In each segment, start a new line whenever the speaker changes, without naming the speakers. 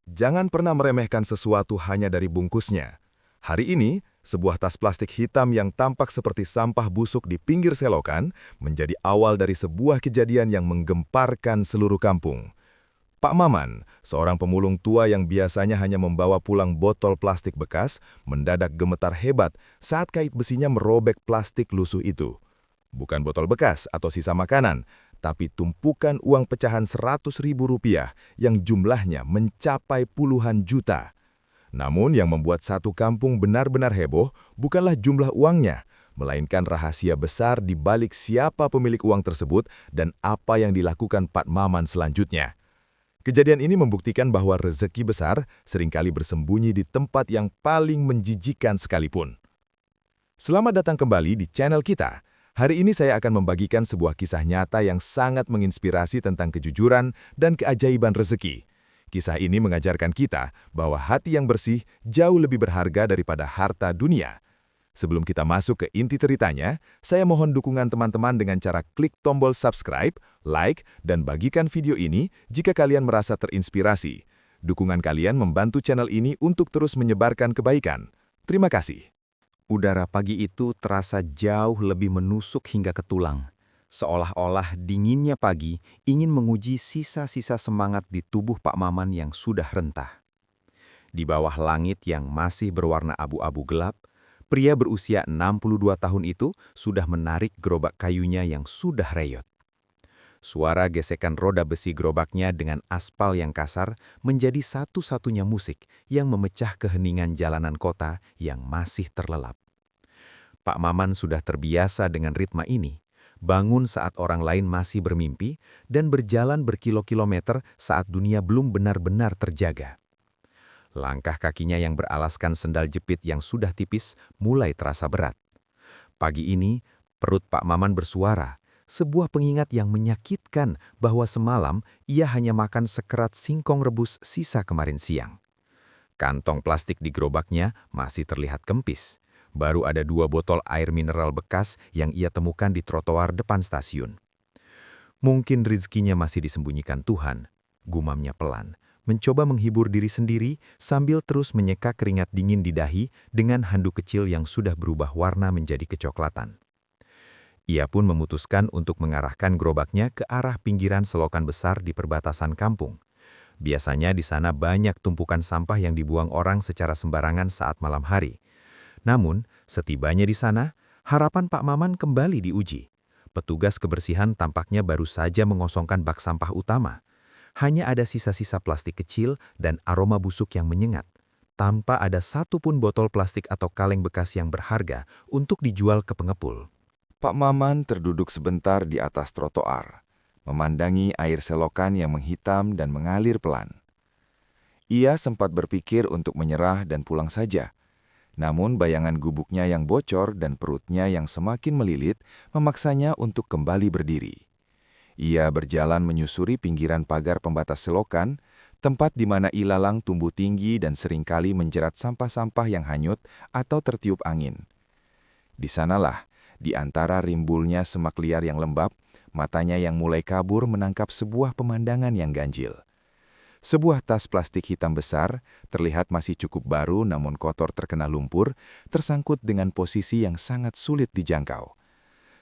Jangan pernah meremehkan sesuatu hanya dari bungkusnya. Hari ini, sebuah tas plastik hitam yang tampak seperti sampah busuk di pinggir selokan menjadi awal dari sebuah kejadian yang menggemparkan seluruh kampung. Pak Maman, seorang pemulung tua yang biasanya hanya membawa pulang botol plastik bekas, mendadak gemetar hebat saat kait besinya merobek plastik lusuh itu. Bukan botol bekas atau sisa makanan, tapi tumpukan uang pecahan Rp100.000 yang jumlahnya mencapai puluhan juta. Namun yang membuat satu kampung benar-benar heboh bukanlah jumlah uangnya, melainkan rahasia besar di balik siapa pemilik uang tersebut dan apa yang dilakukan Pak Maman selanjutnya. Kejadian ini membuktikan bahwa rezeki besar seringkali bersembunyi di tempat yang paling menjijikan sekalipun. Selamat datang kembali di channel kita. Hari ini saya akan membagikan sebuah kisah nyata yang sangat menginspirasi tentang kejujuran dan keajaiban rezeki. Kisah ini mengajarkan kita bahwa hati yang bersih jauh lebih berharga daripada harta dunia. Sebelum kita masuk ke inti ceritanya, saya mohon dukungan teman-teman dengan cara klik tombol subscribe, like, dan bagikan video ini jika kalian merasa terinspirasi. Dukungan kalian membantu channel ini untuk terus menyebarkan kebaikan. Terima kasih.
Udara pagi itu terasa jauh lebih menusuk hingga ke tulang. Seolah-olah dinginnya pagi ingin menguji sisa-sisa semangat di tubuh Pak Maman yang sudah rentah. Di bawah langit yang masih berwarna abu-abu gelap, pria berusia 62 tahun itu sudah menarik gerobak kayunya yang sudah reyot. Suara gesekan roda besi gerobaknya dengan aspal yang kasar menjadi satu-satunya musik yang memecah keheningan jalanan kota yang masih terlelap. Pak Maman sudah terbiasa dengan ritme ini, bangun saat orang lain masih bermimpi dan berjalan berkilo-kilometer saat dunia belum benar-benar terjaga. Langkah kakinya yang beralaskan sendal jepit yang sudah tipis mulai terasa berat. Pagi ini, perut Pak Maman bersuara, sebuah pengingat yang menyakitkan bahwa semalam ia hanya makan sekerat singkong rebus sisa kemarin siang. Kantong plastik di gerobaknya masih terlihat kempis. Baru ada 2 botol air mineral bekas yang ia temukan di trotoar depan stasiun. Mungkin rezekinya masih disembunyikan Tuhan, gumamnya pelan, mencoba menghibur diri sendiri sambil terus menyeka keringat dingin di dahi dengan handuk kecil yang sudah berubah warna menjadi kecoklatan. Ia pun memutuskan untuk mengarahkan gerobaknya ke arah pinggiran selokan besar di perbatasan kampung. Biasanya di sana banyak tumpukan sampah yang dibuang orang secara sembarangan saat malam hari. Namun, setibanya di sana, harapan Pak Maman kembali diuji. Petugas kebersihan tampaknya baru saja mengosongkan bak sampah utama. Hanya ada sisa-sisa plastik kecil dan aroma busuk yang menyengat, tanpa ada satupun botol plastik atau kaleng bekas yang berharga untuk dijual ke pengepul.
Pak Maman terduduk sebentar di atas trotoar, memandangi air selokan yang menghitam dan mengalir pelan. Ia sempat berpikir untuk menyerah dan pulang saja. Namun bayangan gubuknya yang bocor dan perutnya yang semakin melilit memaksanya untuk kembali berdiri. Ia berjalan menyusuri pinggiran pagar pembatas selokan, tempat di mana ilalang tumbuh tinggi dan seringkali menjerat sampah-sampah yang hanyut atau tertiup angin. Di sanalah, di antara rimbulnya semak liar yang lembab, matanya yang mulai kabur menangkap sebuah pemandangan yang ganjil. Sebuah tas plastik hitam besar, terlihat masih cukup baru namun kotor terkena lumpur, tersangkut dengan posisi yang sangat sulit dijangkau.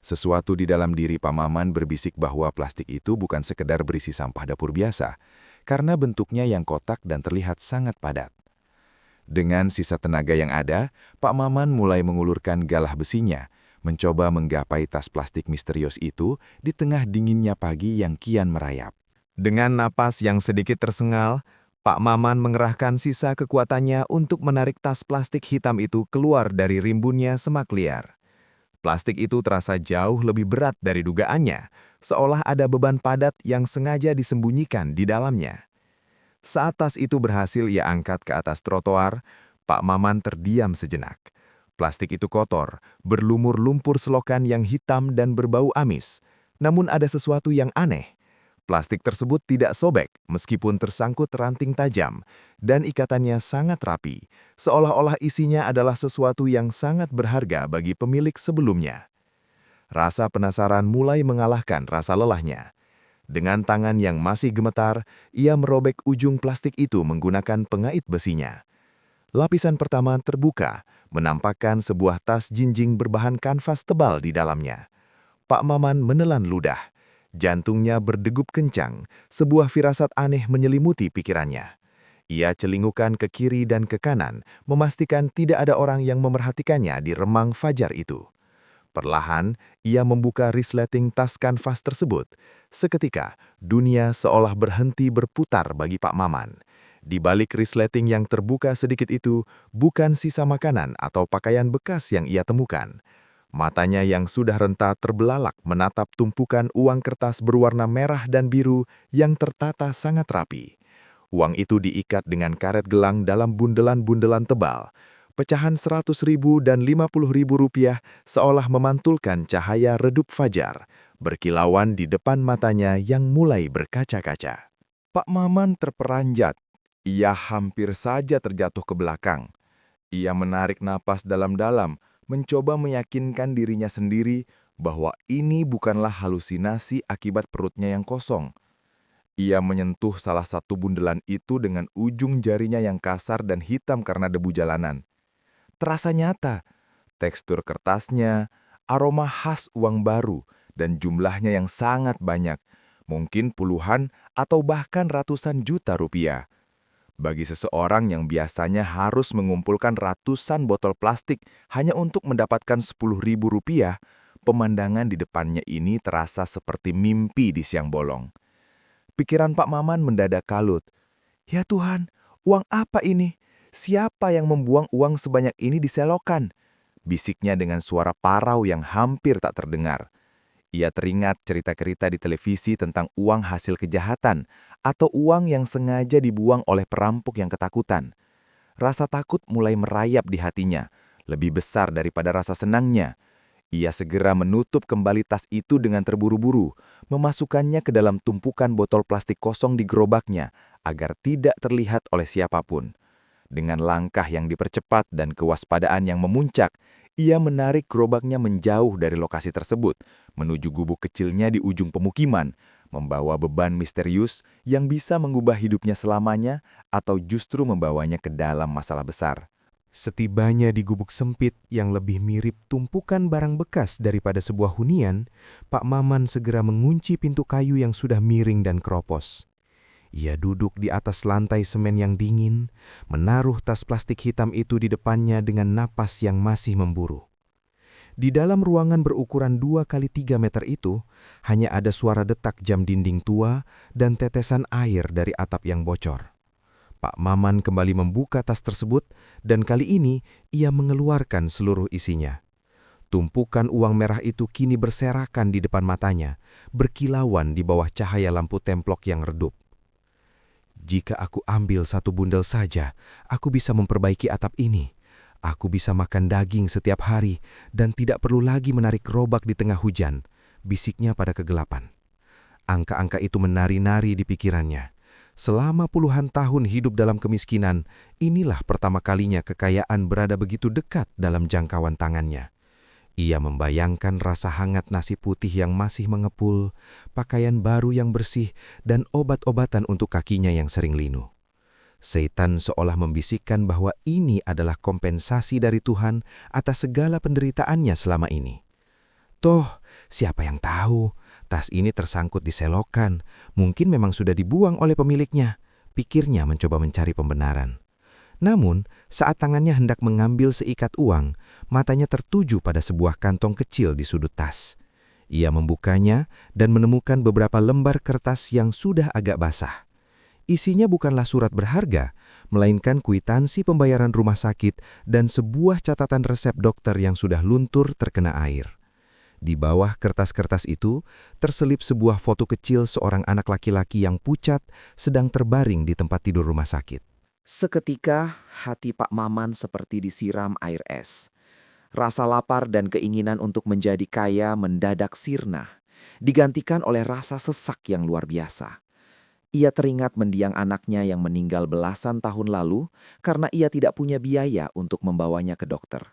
Sesuatu di dalam diri Pak Maman berbisik bahwa plastik itu bukan sekedar berisi sampah dapur biasa, karena bentuknya yang kotak dan terlihat sangat padat. Dengan sisa tenaga yang ada, Pak Maman mulai mengulurkan galah besinya, mencoba menggapai tas plastik misterius itu di tengah dinginnya pagi yang kian merayap. Dengan napas yang sedikit tersengal, Pak Maman mengerahkan sisa kekuatannya untuk menarik tas plastik hitam itu keluar dari rimbunnya semak liar. Plastik itu terasa jauh lebih berat dari dugaannya, seolah ada beban padat yang sengaja disembunyikan di dalamnya. Saat tas itu berhasil ia angkat ke atas trotoar, Pak Maman terdiam sejenak. Plastik itu kotor, berlumur lumpur selokan yang hitam dan berbau amis. Namun ada sesuatu yang aneh. Plastik tersebut tidak sobek meskipun tersangkut ranting tajam, dan ikatannya sangat rapi, seolah-olah isinya adalah sesuatu yang sangat berharga bagi pemilik sebelumnya. Rasa penasaran mulai mengalahkan rasa lelahnya. Dengan tangan yang masih gemetar, ia merobek ujung plastik itu menggunakan pengait besinya. Lapisan pertama terbuka, menampakkan sebuah tas jinjing berbahan kanvas tebal di dalamnya. Pak Maman menelan ludah. Jantungnya berdegup kencang, sebuah firasat aneh menyelimuti pikirannya. Ia celingukan ke kiri dan ke kanan, memastikan tidak ada orang yang memerhatikannya di remang fajar itu. Perlahan, ia membuka resleting tas kanvas tersebut. Seketika, dunia seolah berhenti berputar bagi Pak Maman. Di balik resleting yang terbuka sedikit itu, bukan sisa makanan atau pakaian bekas yang ia temukan. Matanya yang sudah renta terbelalak menatap tumpukan uang kertas berwarna merah dan biru yang tertata sangat rapi. Uang itu diikat dengan karet gelang dalam bundelan-bundelan tebal. Pecahan 100.000 dan 50.000 rupiah seolah memantulkan cahaya redup fajar, berkilauan di depan matanya yang mulai berkaca-kaca. Pak Maman terperanjat. Ia hampir saja terjatuh ke belakang. Ia menarik napas dalam-dalam, mencoba meyakinkan dirinya sendiri bahwa ini bukanlah halusinasi akibat perutnya yang kosong. Ia menyentuh salah satu bundelan itu dengan ujung jarinya yang kasar dan hitam karena debu jalanan. Terasa nyata, tekstur kertasnya, aroma khas uang baru, dan jumlahnya yang sangat banyak, mungkin puluhan atau bahkan ratusan juta rupiah. Bagi seseorang yang biasanya harus mengumpulkan ratusan botol plastik hanya untuk mendapatkan 10.000 rupiah, pemandangan di depannya ini terasa seperti mimpi di siang bolong. Pikiran Pak Maman mendadak kalut. Ya Tuhan, uang apa ini? Siapa yang membuang uang sebanyak ini di selokan? Bisiknya dengan suara parau yang hampir tak terdengar. Ia teringat cerita-cerita di televisi tentang uang hasil kejahatan atau uang yang sengaja dibuang oleh perampok yang ketakutan. Rasa takut mulai merayap di hatinya, lebih besar daripada rasa senangnya. Ia segera menutup kembali tas itu dengan terburu-buru, memasukkannya ke dalam tumpukan botol plastik kosong di gerobaknya agar tidak terlihat oleh siapapun. Dengan langkah yang dipercepat dan kewaspadaan yang memuncak, ia menarik gerobaknya menjauh dari lokasi tersebut, menuju gubuk kecilnya di ujung pemukiman, membawa beban misterius yang bisa mengubah hidupnya selamanya atau justru membawanya ke dalam masalah besar. Setibanya di gubuk sempit yang lebih mirip tumpukan barang bekas daripada sebuah hunian, Pak Maman segera mengunci pintu kayu yang sudah miring dan keropos. Ia duduk di atas lantai semen yang dingin, menaruh tas plastik hitam itu di depannya dengan napas yang masih memburu. Di dalam ruangan berukuran 2 kali 3 meter itu, hanya ada suara detak jam dinding tua dan tetesan air dari atap yang bocor. Pak Maman kembali membuka tas tersebut dan kali ini ia mengeluarkan seluruh isinya. Tumpukan uang merah itu kini berserakan di depan matanya, berkilauan di bawah cahaya lampu templok yang redup. Jika aku ambil satu bundel saja, aku bisa memperbaiki atap ini. Aku bisa makan daging setiap hari dan tidak perlu lagi menarik gerobak di tengah hujan, bisiknya pada kegelapan. Angka-angka itu menari-nari di pikirannya. Selama puluhan tahun hidup dalam kemiskinan, inilah pertama kalinya kekayaan berada begitu dekat dalam jangkauan tangannya. Ia membayangkan rasa hangat nasi putih yang masih mengepul, pakaian baru yang bersih, dan obat-obatan untuk kakinya yang sering linu. Setan seolah membisikkan bahwa ini adalah kompensasi dari Tuhan atas segala penderitaannya selama ini. Toh, siapa yang tahu? Tas ini tersangkut di selokan, mungkin memang sudah dibuang oleh pemiliknya, pikirnya mencoba mencari pembenaran. Namun, saat tangannya hendak mengambil seikat uang, matanya tertuju pada sebuah kantong kecil di sudut tas. Ia membukanya dan menemukan beberapa lembar kertas yang sudah agak basah. Isinya bukanlah surat berharga, melainkan kwitansi pembayaran rumah sakit dan sebuah catatan resep dokter yang sudah luntur terkena air. Di bawah kertas-kertas itu, terselip sebuah foto kecil seorang anak laki-laki yang pucat sedang terbaring di tempat tidur rumah sakit.
Seketika, hati Pak Maman seperti disiram air es. Rasa lapar dan keinginan untuk menjadi kaya mendadak sirna, digantikan oleh rasa sesak yang luar biasa. Ia teringat mendiang anaknya yang meninggal belasan tahun lalu karena ia tidak punya biaya untuk membawanya ke dokter.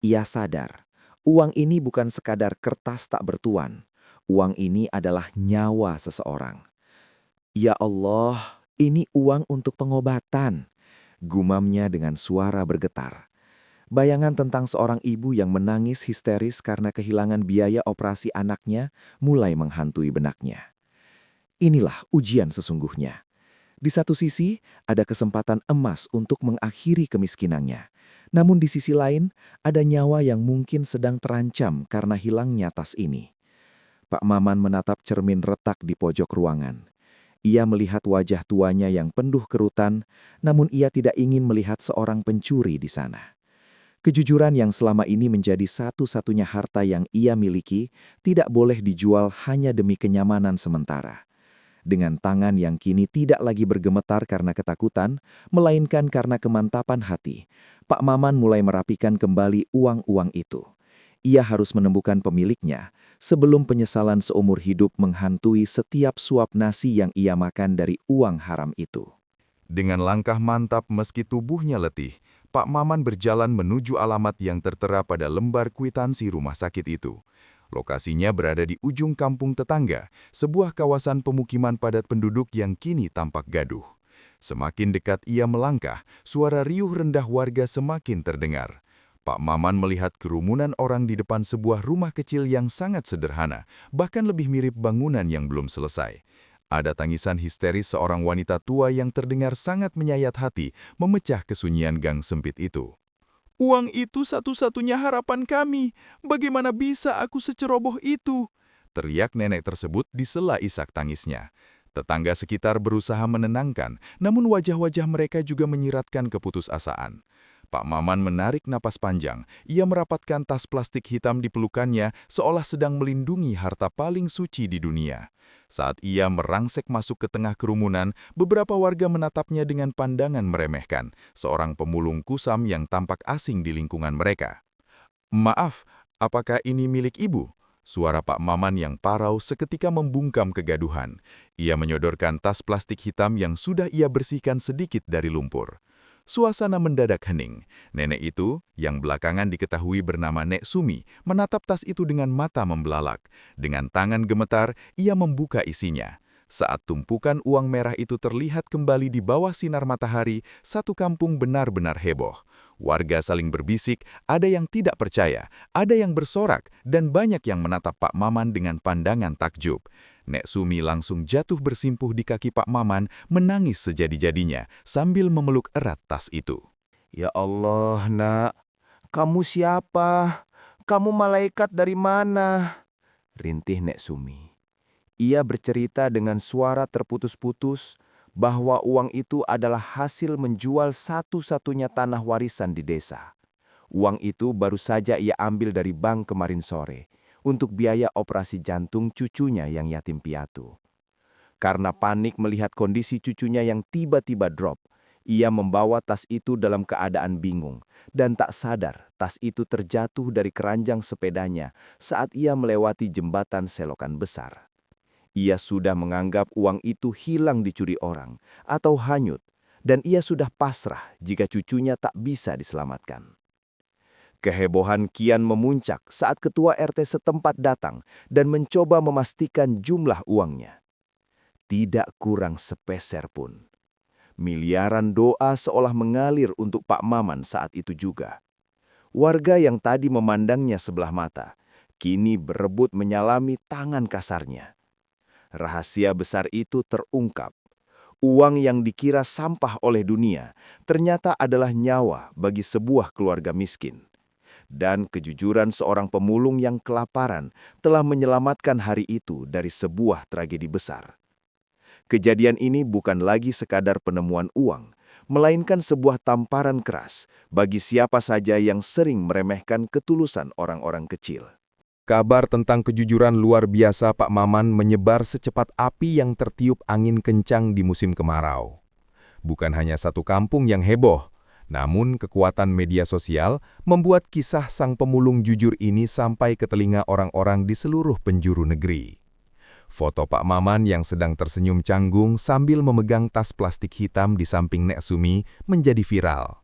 Ia sadar, uang ini bukan sekadar kertas tak bertuan. Uang ini adalah nyawa seseorang. "Ya Allah, ini uang untuk pengobatan," gumamnya dengan suara bergetar. Bayangan tentang seorang ibu yang menangis histeris karena kehilangan biaya operasi anaknya mulai menghantui benaknya. Inilah ujian sesungguhnya. Di satu sisi, ada kesempatan emas untuk mengakhiri kemiskinannya. Namun di sisi lain, ada nyawa yang mungkin sedang terancam karena hilangnya tas ini. Pak Maman menatap cermin retak di pojok ruangan. Ia melihat wajah tuanya yang penuh kerutan, namun ia tidak ingin melihat seorang pencuri di sana. Kejujuran yang selama ini menjadi satu-satunya harta yang ia miliki tidak boleh dijual hanya demi kenyamanan sementara. Dengan tangan yang kini tidak lagi bergemetar karena ketakutan, melainkan karena kemantapan hati, Pak Maman mulai merapikan kembali uang-uang itu. Ia harus menemukan pemiliknya sebelum penyesalan seumur hidup menghantui setiap suap nasi yang ia makan dari uang haram itu.
Dengan langkah mantap meski tubuhnya letih, Pak Maman berjalan menuju alamat yang tertera pada lembar kwitansi rumah sakit itu. Lokasinya berada di ujung kampung tetangga, sebuah kawasan pemukiman padat penduduk yang kini tampak gaduh. Semakin dekat ia melangkah, suara riuh rendah warga semakin terdengar. Pak Maman melihat kerumunan orang di depan sebuah rumah kecil yang sangat sederhana, bahkan lebih mirip bangunan yang belum selesai. Ada tangisan histeris seorang wanita tua yang terdengar sangat menyayat hati, memecah kesunyian gang sempit itu. "Uang itu satu-satunya harapan kami. Bagaimana bisa aku seceroboh itu?" teriak nenek tersebut di sela isak tangisnya. Tetangga sekitar berusaha menenangkan, namun wajah-wajah mereka juga menyiratkan keputusasaan. Pak Maman menarik napas panjang. Ia merapatkan tas plastik hitam di pelukannya seolah sedang melindungi harta paling suci di dunia. Saat ia merangsek masuk ke tengah kerumunan, beberapa warga menatapnya dengan pandangan meremehkan, seorang pemulung kusam yang tampak asing di lingkungan mereka. "Maaf, apakah ini milik ibu?" Suara Pak Maman yang parau seketika membungkam kegaduhan. Ia menyodorkan tas plastik hitam yang sudah ia bersihkan sedikit dari lumpur. Suasana mendadak hening. Nenek itu, yang belakangan diketahui bernama Nek Sumi, menatap tas itu dengan mata membelalak. Dengan tangan gemetar, ia membuka isinya. Saat tumpukan uang merah itu terlihat kembali di bawah sinar matahari, satu kampung benar-benar heboh. Warga saling berbisik, ada yang tidak percaya, ada yang bersorak, dan banyak yang menatap Pak Maman dengan pandangan takjub. Nek Sumi langsung jatuh bersimpuh di kaki Pak Maman, menangis sejadi-jadinya sambil memeluk erat tas itu.
"Ya Allah, Nak, kamu siapa? Kamu malaikat dari mana?" rintih Nek Sumi. Ia bercerita dengan suara terputus-putus bahwa uang itu adalah hasil menjual satu-satunya tanah warisan di desa. Uang itu baru saja ia ambil dari bank kemarin sore untuk biaya operasi jantung cucunya yang yatim piatu. Karena panik melihat kondisi cucunya yang tiba-tiba drop, ia membawa tas itu dalam keadaan bingung dan tak sadar tas itu terjatuh dari keranjang sepedanya saat ia melewati jembatan selokan besar. Ia sudah menganggap uang itu hilang dicuri orang atau hanyut, dan ia sudah pasrah jika cucunya tak bisa diselamatkan. Kehebohan kian memuncak saat ketua RT setempat datang dan mencoba memastikan jumlah uangnya. Tidak kurang sepeser pun. Miliaran doa seolah mengalir untuk Pak Maman saat itu juga. Warga yang tadi memandangnya sebelah mata, kini berebut menyalami tangan kasarnya. Rahasia besar itu terungkap. Uang yang dikira sampah oleh dunia ternyata adalah nyawa bagi sebuah keluarga miskin. Dan kejujuran seorang pemulung yang kelaparan telah menyelamatkan hari itu dari sebuah tragedi besar. Kejadian ini bukan lagi sekadar penemuan uang, melainkan sebuah tamparan keras bagi siapa saja yang sering meremehkan ketulusan orang-orang kecil.
Kabar tentang kejujuran luar biasa Pak Maman menyebar secepat api yang tertiup angin kencang di musim kemarau. Bukan hanya satu kampung yang heboh, namun kekuatan media sosial membuat kisah sang pemulung jujur ini sampai ke telinga orang-orang di seluruh penjuru negeri. Foto Pak Maman yang sedang tersenyum canggung sambil memegang tas plastik hitam di samping Nek Sumi menjadi viral.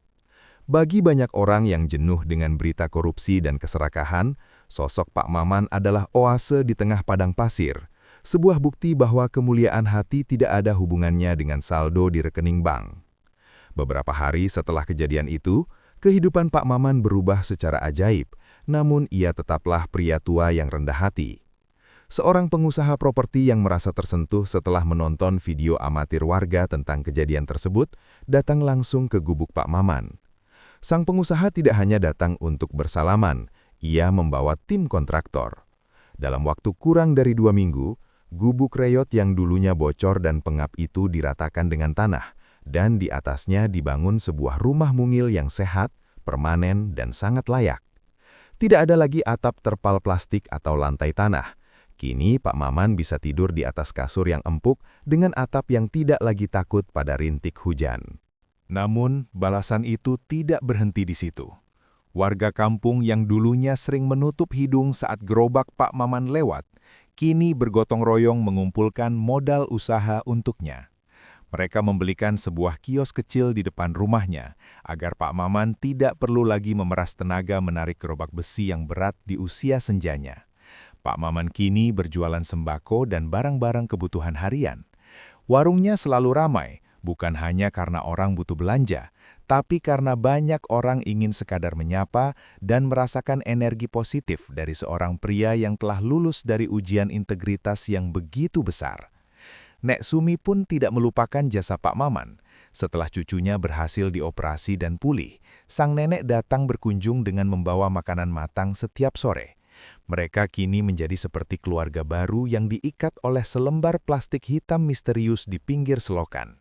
Bagi banyak orang yang jenuh dengan berita korupsi dan keserakahan, sosok Pak Maman adalah oase di tengah padang pasir, sebuah bukti bahwa kemuliaan hati tidak ada hubungannya dengan saldo di rekening bank. Beberapa hari setelah kejadian itu, kehidupan Pak Maman berubah secara ajaib, namun ia tetaplah pria tua yang rendah hati. Seorang pengusaha properti yang merasa tersentuh setelah menonton video amatir warga tentang kejadian tersebut, datang langsung ke gubuk Pak Maman. Sang pengusaha tidak hanya datang untuk bersalaman, ia membawa tim kontraktor. Dalam waktu kurang dari 2 minggu, gubuk reyot yang dulunya bocor dan pengap itu diratakan dengan tanah, dan di atasnya dibangun sebuah rumah mungil yang sehat, permanen, dan sangat layak. Tidak ada lagi atap terpal plastik atau lantai tanah. Kini Pak Maman bisa tidur di atas kasur yang empuk dengan atap yang tidak lagi takut pada rintik hujan. Namun, balasan itu tidak berhenti di situ. Warga kampung yang dulunya sering menutup hidung saat gerobak Pak Maman lewat, kini bergotong royong mengumpulkan modal usaha untuknya. Mereka membelikan sebuah kios kecil di depan rumahnya, agar Pak Maman tidak perlu lagi memeras tenaga menarik gerobak besi yang berat di usia senjanya. Pak Maman kini berjualan sembako dan barang-barang kebutuhan harian. Warungnya selalu ramai, bukan hanya karena orang butuh belanja, tapi karena banyak orang ingin sekadar menyapa dan merasakan energi positif dari seorang pria yang telah lulus dari ujian integritas yang begitu besar. Nek Sumi pun tidak melupakan jasa Pak Maman. Setelah cucunya berhasil dioperasi dan pulih, sang nenek datang berkunjung dengan membawa makanan matang setiap sore. Mereka kini menjadi seperti keluarga baru yang diikat oleh selembar plastik hitam misterius di pinggir selokan.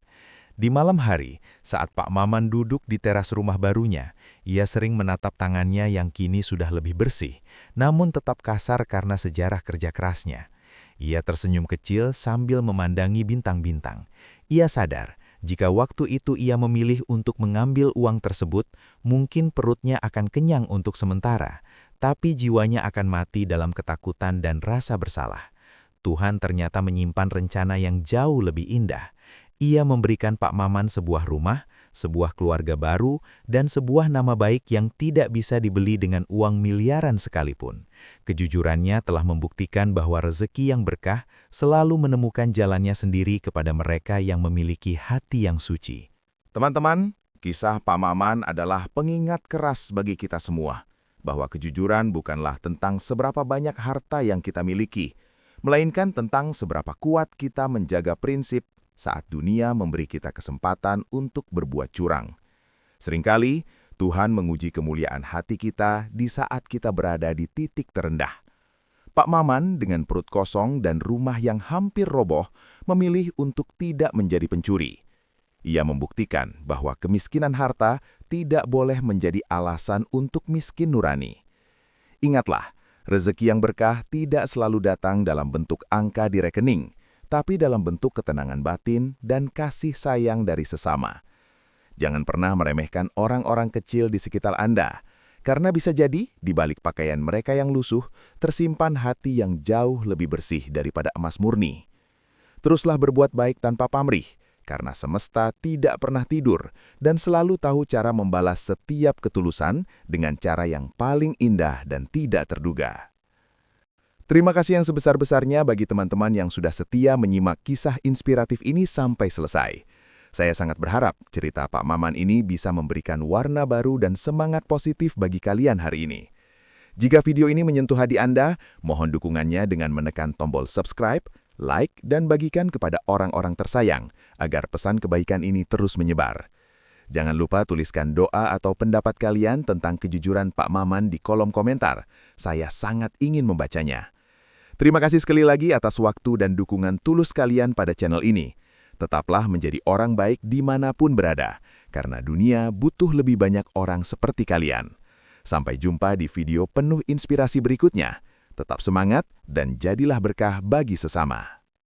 Di malam hari, saat Pak Maman duduk di teras rumah barunya, ia sering menatap tangannya yang kini sudah lebih bersih, namun tetap kasar karena sejarah kerja kerasnya. Ia tersenyum kecil sambil memandangi bintang-bintang. Ia sadar, jika waktu itu ia memilih untuk mengambil uang tersebut, mungkin perutnya akan kenyang untuk sementara, tapi jiwanya akan mati dalam ketakutan dan rasa bersalah. Tuhan ternyata menyimpan rencana yang jauh lebih indah. Ia memberikan Pak Maman sebuah rumah, sebuah keluarga baru, dan sebuah nama baik yang tidak bisa dibeli dengan uang miliaran sekalipun. Kejujurannya telah membuktikan bahwa rezeki yang berkah selalu menemukan jalannya sendiri kepada mereka yang memiliki hati yang suci.
Teman-teman, kisah Pak Maman adalah pengingat keras bagi kita semua, bahwa kejujuran bukanlah tentang seberapa banyak harta yang kita miliki, melainkan tentang seberapa kuat kita menjaga prinsip saat dunia memberi kita kesempatan untuk berbuat curang. Seringkali, Tuhan menguji kemuliaan hati kita di saat kita berada di titik terendah. Pak Maman dengan perut kosong dan rumah yang hampir roboh memilih untuk tidak menjadi pencuri. Ia membuktikan bahwa kemiskinan harta tidak boleh menjadi alasan untuk miskin nurani. Ingatlah, rezeki yang berkah tidak selalu datang dalam bentuk angka di rekening, tapi dalam bentuk ketenangan batin dan kasih sayang dari sesama. Jangan pernah meremehkan orang-orang kecil di sekitar Anda, karena bisa jadi di balik pakaian mereka yang lusuh, tersimpan hati yang jauh lebih bersih daripada emas murni. Teruslah berbuat baik tanpa pamrih, karena semesta tidak pernah tidur dan selalu tahu cara membalas setiap ketulusan dengan cara yang paling indah dan tidak terduga. Terima kasih yang sebesar-besarnya bagi teman-teman yang sudah setia menyimak kisah inspiratif ini sampai selesai. Saya sangat berharap cerita Pak Maman ini bisa memberikan warna baru dan semangat positif bagi kalian hari ini. Jika video ini menyentuh hati Anda, mohon dukungannya dengan menekan tombol subscribe, like, dan bagikan kepada orang-orang tersayang agar pesan kebaikan ini terus menyebar. Jangan lupa tuliskan doa atau pendapat kalian tentang kejujuran Pak Maman di kolom komentar. Saya sangat ingin membacanya. Terima kasih sekali lagi atas waktu dan dukungan tulus kalian pada channel ini. Tetaplah menjadi orang baik dimanapun berada, karena dunia butuh lebih banyak orang seperti kalian. Sampai jumpa di video penuh inspirasi berikutnya. Tetap semangat dan jadilah berkah bagi sesama.